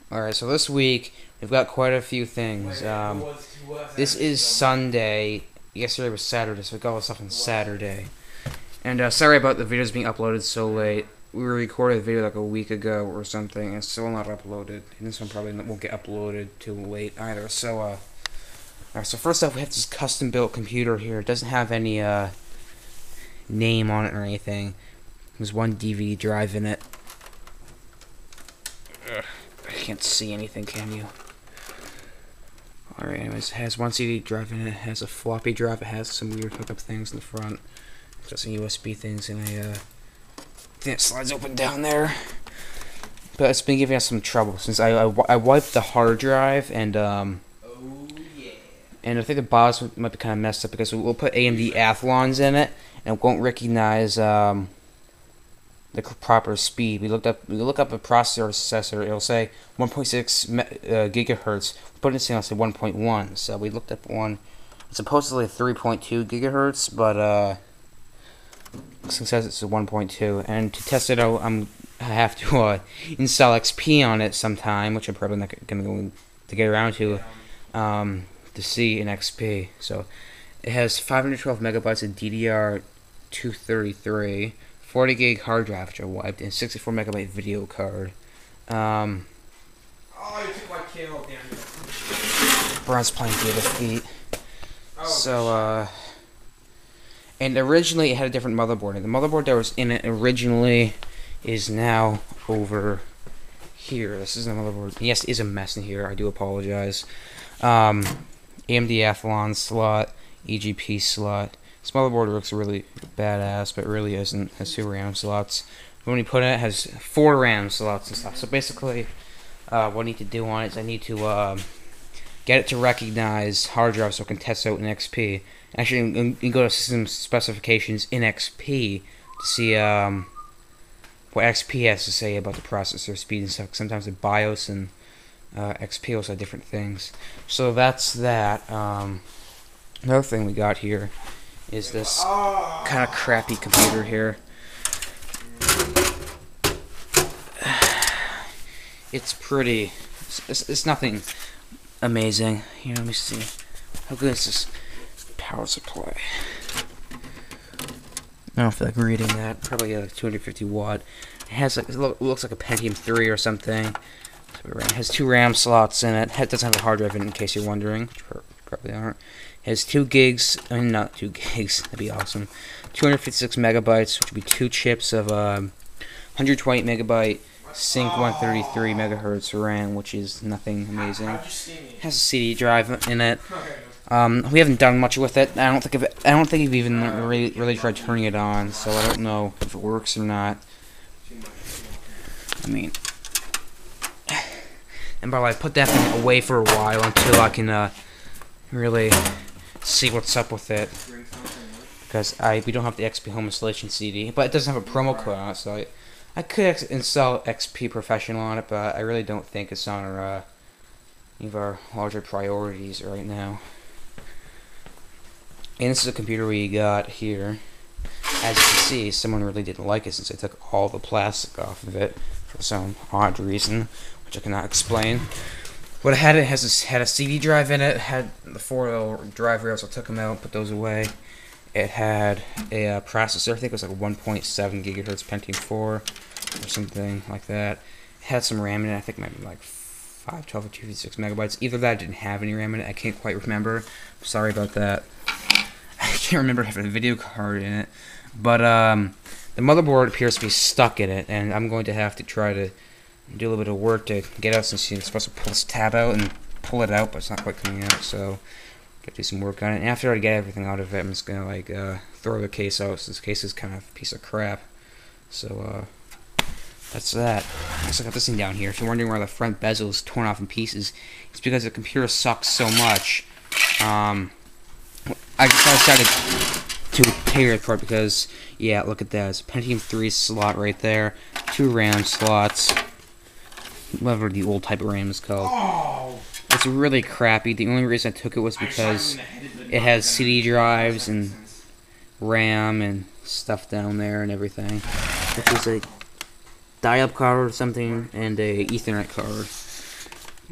Alright, so this week we've got quite a few things. This is Sunday. Yesterday was Saturday, so we got all this stuff on Saturday. And sorry about the videos being uploaded so late. We recorded a video like a week ago or something, and it's still not uploaded. And this one probably won't get uploaded too late either. So, alright, so first up, we have this custom-built computer here. It doesn't have any name on it or anything. There's one DVD drive in it. Ugh. I can't see anything, can you? Alright, anyways, it has one CD drive in it, it has a floppy drive, it has some weird hookup things in the front. It's got some USB things and a thing that slides open down there. But it's been giving us some trouble since I wiped the hard drive and and I think the BIOS might be kind of messed up because we'll put AMD Athlons in it and it won't recognize the proper speed. We look up a processor. It'll say 1.6 gigahertz. We put it in it'll say 1.1. So we looked up one. It's supposedly 3.2 gigahertz, but it says it's a 1.2. And to test it out, I have to install XP on it sometime, which I'm probably not going to get around to see in XP. So it has 512 megabytes of DDR233. 40 gig hard drive which I wiped, and 64 megabyte video card. Oh, you took my kill, damn it. Bronze playing Data Feet. Oh, so, and originally it had a different motherboard. And the motherboard that was in it originally is now over here. This isn't a motherboard. Yes, it is a mess in here. I do apologize. AMD Athlon slot, EGP slot. This motherboard looks really badass, but it really isn't. It has 2 RAM slots. When you put it, it has 4 RAM slots and stuff. So basically, what I need to do on it is I need to get it to recognize hard drive so I can test out in XP. Actually, you can go to system specifications in XP to see what XP has to say about the processor speed and stuff. Sometimes the BIOS and XP also have different things. So that's that. Another thing we got here is this kind of crappy computer here. It's pretty. It's nothing amazing. Here, let me see. How good is this power supply? I don't feel like reading that. Probably like 250 watt. It has like, it looks like a Pentium 3 or something. It has 2 RAM slots in it. It doesn't have a hard drive in case you're wondering, which probably aren't. It has 2 gigs, I mean not 2 gigs, that'd be awesome. 256 megabytes, which would be 2 chips of 128 megabyte Sync 133 megahertz RAM, which is nothing amazing. It has a CD drive in it. We haven't done much with it. I don't think we've even really tried turning it on, so I don't know if it works or not. I mean, and by the way, I put that thing away for a while until I can really see what's up with it, because we don't have the XP Home Installation CD, but it doesn't have a promo code on it, so I could install XP Professional on it, but I really don't think it's on any of our larger priorities right now. And this is a computer we got here. As you can see, someone really didn't like it since they took all the plastic off of it for some odd reason, which I cannot explain. What it had had a CD drive in it. It had the 4 drive rails. I took them out, put those away. It had a processor. I think it was like a 1.7 gigahertz Pentium 4 or something like that. It had some RAM in it. I think it might be like 512 or 256 megabytes. Either that didn't have any RAM in it. I can't quite remember. Sorry about that. I can't remember having a video card in it. But the motherboard appears to be stuck in it, and I'm going to have to try to do a little bit of work to get out, since you're supposed to pull this tab out and pull it out, but it's not quite coming out, so gotta do some work on it. And after I get everything out of it, I'm just gonna like throw the case out. So this case is kind of a piece of crap. So that's that. I also got this thing down here. If you're wondering why the front bezel is torn off in pieces, it's because the computer sucks so much. I decided to tear it apart because, yeah, look at that. It's a Pentium 3 slot right there, 2 RAM slots, whatever the old type of RAM is called. Oh. It's really crappy. The only reason I took it was because it has CD drives and RAM and stuff down there and everything. Which is a die-up card or something and a Ethernet card.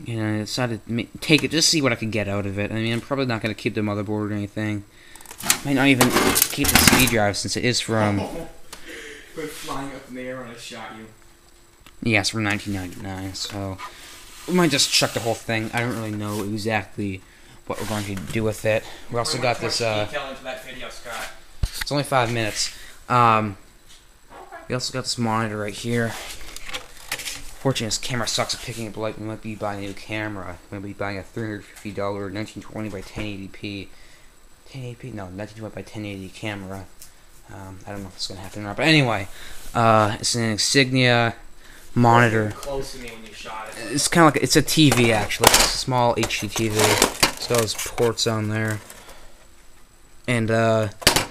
You know, I decided to take it, just see what I could get out of it. I mean, I'm probably not going to keep the motherboard or anything. Might not even keep the CD drive since it is from... Went flying up in the air when I shot you. Yeah, it's from 1999, so... We might just chuck the whole thing. I don't really know exactly what we're going to do with it. We also got this, detail into that video, Scott. It's only 5 minutes. We also got this monitor right here. Fortunately, this camera sucks at picking up light. We might be buying a new camera. We might be buying a $350 1920 by 1080p. 1080p? No, 1920 by 1080 camera. I don't know if it's going to happen or not. But anyway, it's an Insignia monitor. Close to me when you shot it. It's kind of like, it's a TV actually. It's a small HD TV. It's got those ports on there. And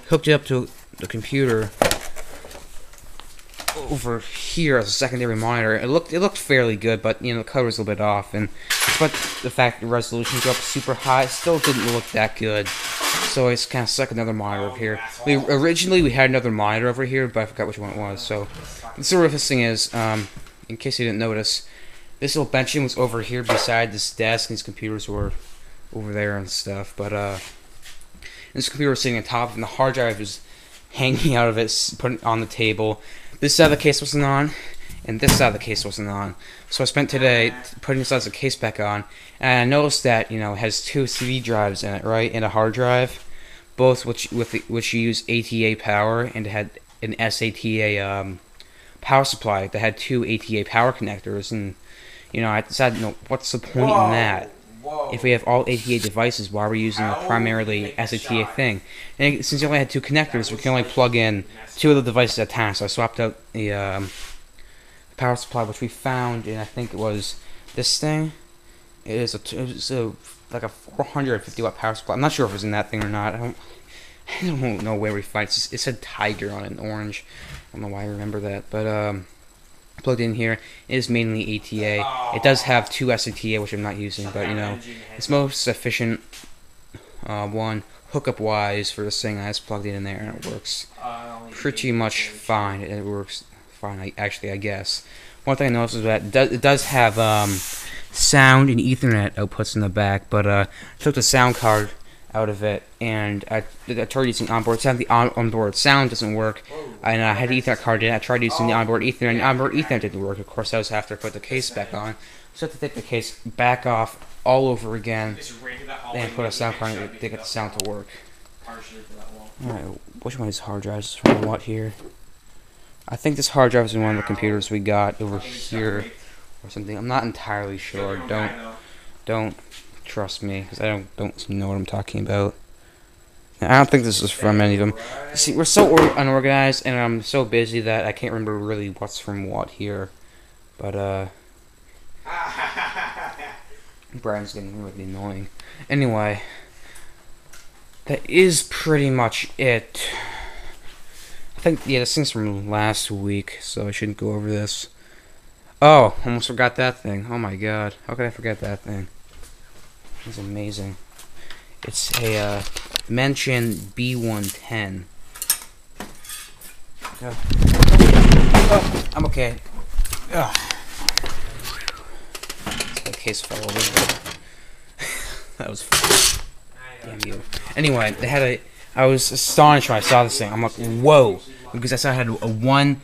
hooked it up to the computer over here as a secondary monitor. It looked fairly good, but you know the color was a little bit off, and despite the fact the resolution dropped super high, it still didn't look that good. So I just kind of stuck another monitor over here. Originally we had another monitor over here, but I forgot which one it was. So the sort of this thing is, in case you didn't notice, this little benching was over here beside this desk, and these computers were over there and stuff. But this computer was sitting on top, and the hard drive was hanging out of it, put it on the table. This side of the case wasn't on, and this side of the case wasn't on. So I spent today putting this side of the case back on, and I noticed that, you know, it has 2 CD drives in it, right, and a hard drive, both which use ATA power, and it had an SATA power supply that had 2 ATA power connectors, and you know, I decided, you know, what's the point in that? If we have all ATA devices, why are we using a primarily SATA thing? And since you only had 2 connectors, we can only plug in 2 of the devices at a time. So I swapped out the power supply, which we found, and I think it was this thing. It was like a 450 watt power supply. I'm not sure if it was in that thing or not. I don't know where we find it. It said Tiger on it in orange. I don't know why I remember that, but plugged in here. It is mainly ATA. It does have 2 SATA, which I'm not using, but you know, it's most efficient one hookup wise for this thing. I just plugged it in there and it works pretty much fine. It works fine, actually, I guess. One thing I noticed is that it does have sound and Ethernet outputs in the back, but I took the sound card out of it, and I tried using onboard sound. The onboard sound doesn't work, and I had the Ethernet card in. I tried using the onboard Ethernet, and the onboard Ethernet didn't work. Of course, I was after I put the case back on, so I had to take the case back off all over again, and put a sound card in to get the sound to work. Alright, which one is hard drives from what here? I think this hard drive is in one of the computers we got over here, or something. I'm not entirely sure. Don't trust me, because I don't know what I'm talking about. I don't think this is from any of them. See, we're so unorganized, and I'm so busy that I can't remember really what's from what here. But Brian's getting really annoying. Anyway, that is pretty much it. I think, yeah, this thing's from last week, so I shouldn't go over this. Oh, almost forgot that thing. Oh my god, how could I forget that thing? It's amazing. It's a Dimension B110. Oh, I'm okay. Ugh. The case fell over. That was fun. Damn you. Anyway, they had I was astonished when I saw this thing. I'm like, whoa, because I saw it had a 1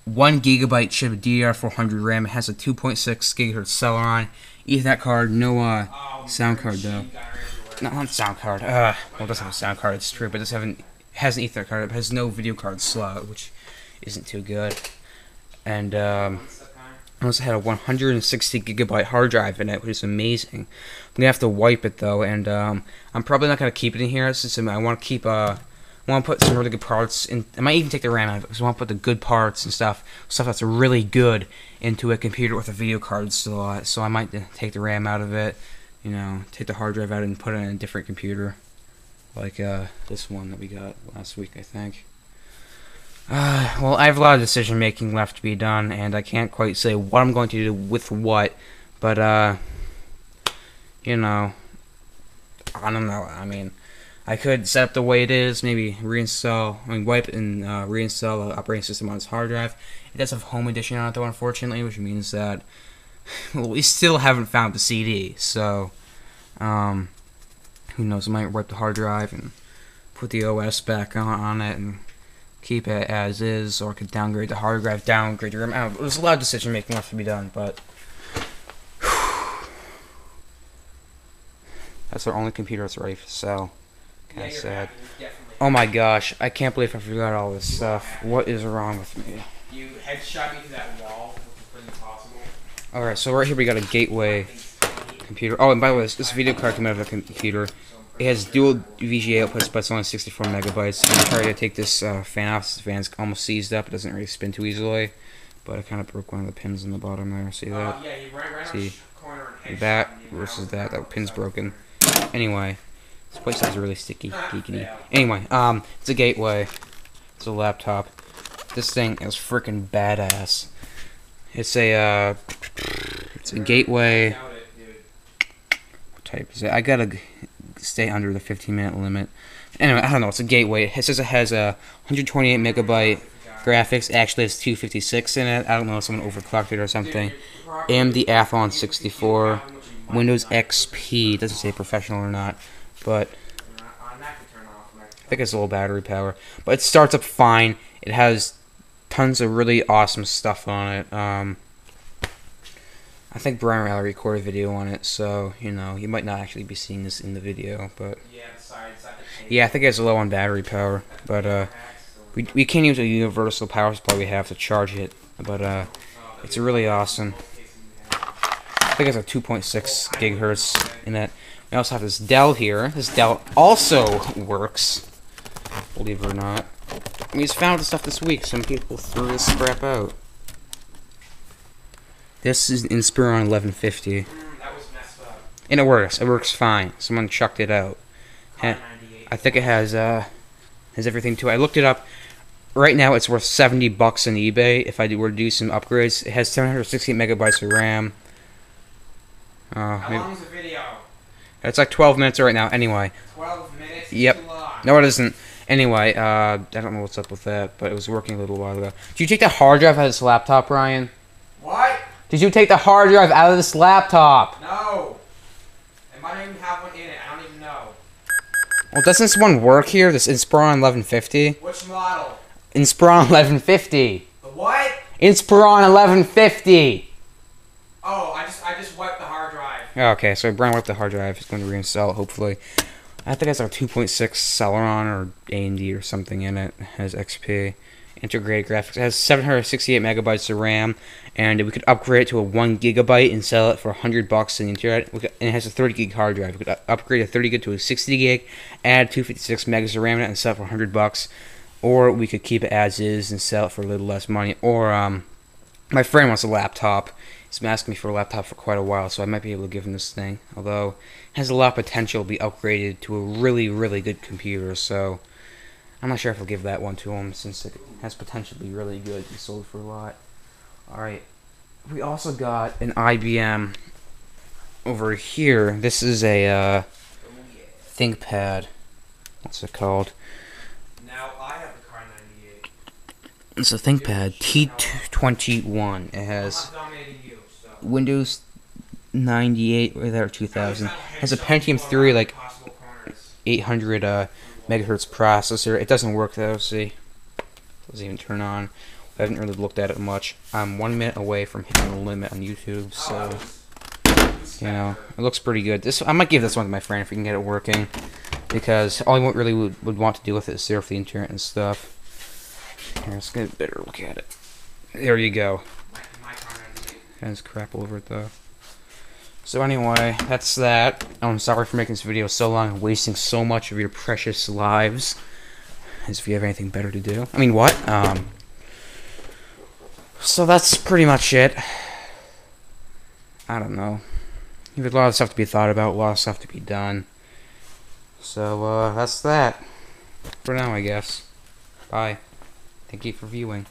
gigabyte chip of DDR400 RAM. It has a 2.6 gigahertz Celeron Ethernet card. No sound card though. Not sound card. Well, it does have a sound card. It's true, but it has an Ethernet card. It has no video card slot, which isn't too good. And I also had a 160 gigabyte hard drive in it, which is amazing. I'm gonna have to wipe it though, and I'm probably not gonna keep it in here since I want to keep I want to put some really good parts in. I might even take the RAM out of it because I want to put the good parts and stuff that's really good into a computer with a video card slot. So I might take the RAM out of it, you know, take the hard drive out and put it in a different computer, like this one that we got last week, I think. Well, I have a lot of decision making left to be done, and I can't quite say what I'm going to do with what, but you know, I don't know. I mean, I could set up the way it is, maybe wipe and reinstall the operating system on its hard drive. It does have Home Edition on it though, unfortunately, which means that Well, we still haven't found the CD, so who knows? I might wipe the hard drive and put the OS back on it and keep it as is, or I could downgrade the hard drive, downgrade the RAM. I don't know, there's a lot of decision making left to be done, but that's our only computer that's ready for sale. Kind of sad. Oh my gosh, I can't believe I forgot all this stuff. What is wrong with me? You headshot me to that wall, which is pretty impossible. Alright, so right here we got a Gateway computer. Oh, and by the way, this video card came out of a computer. It has dual VGA outputs, but it's only 64 megabytes. I'm gonna try to take this fan off. This fan's almost seized up. It doesn't really spin too easily, but I kind of broke one of the pins in the bottom there. See that? Yeah, you right See corner and that versus that. That pin's broken. Anyway, this place is really sticky, geekity. Anyway, it's a Gateway. It's a laptop. This thing is freaking badass. It's a Gateway. What type is it? I gotta stay under the 15-minute limit. Anyway, I don't know. It's a Gateway. It says it has a 128 megabyte graphics. Actually, it's 256 in it. I don't know if someone overclocked it or something. AMD Athlon 64. Windows XP. It doesn't say professional or not, but I think it's a little battery power. But it starts up fine. It has tons of really awesome stuff on it. I think Brian Rally recorded a video on it, so, you know, you might not actually be seeing this in the video, but yeah, I think it's low on battery power, but we can't use a universal power supply we have to charge it, but it's really awesome. I think it's a 2.6 gigahertz in it. We also have this Dell here. This Dell also works, believe it or not. We just found the stuff this week. Some people threw this crap out. This is an Inspiron 1150. That was messed up. And it works. It works fine. Someone chucked it out. And I think it has everything to it. I looked it up. Right now it's worth $70 on eBay. If I were to do some upgrades, it has 768 megabytes of RAM. How long is the video? It's like 12 minutes right now. Anyway. 12 minutes? Yep. Too long. No, it isn't. Anyway, I don't know what's up with that, but it was working a little while ago. Did you take the hard drive out of this laptop, Ryan? What? Did you take the hard drive out of this laptop? No. It might even have one in it. I don't even know. Well, doesn't this one work here? This Inspiron 1150? Which model? Inspiron 1150. The what? Inspiron 1150. Oh, I just wiped the hard drive. Okay, so Brian wiped the hard drive. He's going to reinstall it, hopefully. I think it's a 2.6 Celeron or AMD or something in it. It has XP. Integrated graphics. It has 768 megabytes of RAM, and we could upgrade it to a 1 gigabyte and sell it for $100 on the internet. And it has a 30 gig hard drive. We could upgrade a 30 gig to a 60 gig, add 256 megas of RAM in it, and sell it for $100. Or we could keep it as is and sell it for a little less money. Or my friend wants a laptop. He's been asking me for a laptop for quite a while, so I might be able to give him this thing. Although it has a lot of potential to be upgraded to a really, really good computer, so I'm not sure if I'll give that one to him, since it has potential to be really good and sold for a lot. Alright, we also got an IBM over here. This is a ThinkPad. What's it called? Now I have the Car 98. It's a ThinkPad T21. It has Windows 98 or there 2000. It has a Pentium 3 like 800 megahertz processor. It doesn't work though. See, it doesn't even turn on. I haven't really looked at it much. I'm 1 minute away from hitting the limit on YouTube, so you know it looks pretty good. I might give this one to my friend if we can get it working, because all I really would want to do with it is surf the internet and stuff. Here, let's get a better look at it. There you go. Has crap all over it though. So anyway, that's that. I'm sorry for making this video so long and wasting so much of your precious lives. As if you have anything better to do. I mean, what? So that's pretty much it. I don't know. You have a lot of stuff to be thought about, a lot of stuff to be done. So, that's that. For now, I guess. Bye. Thank you for viewing.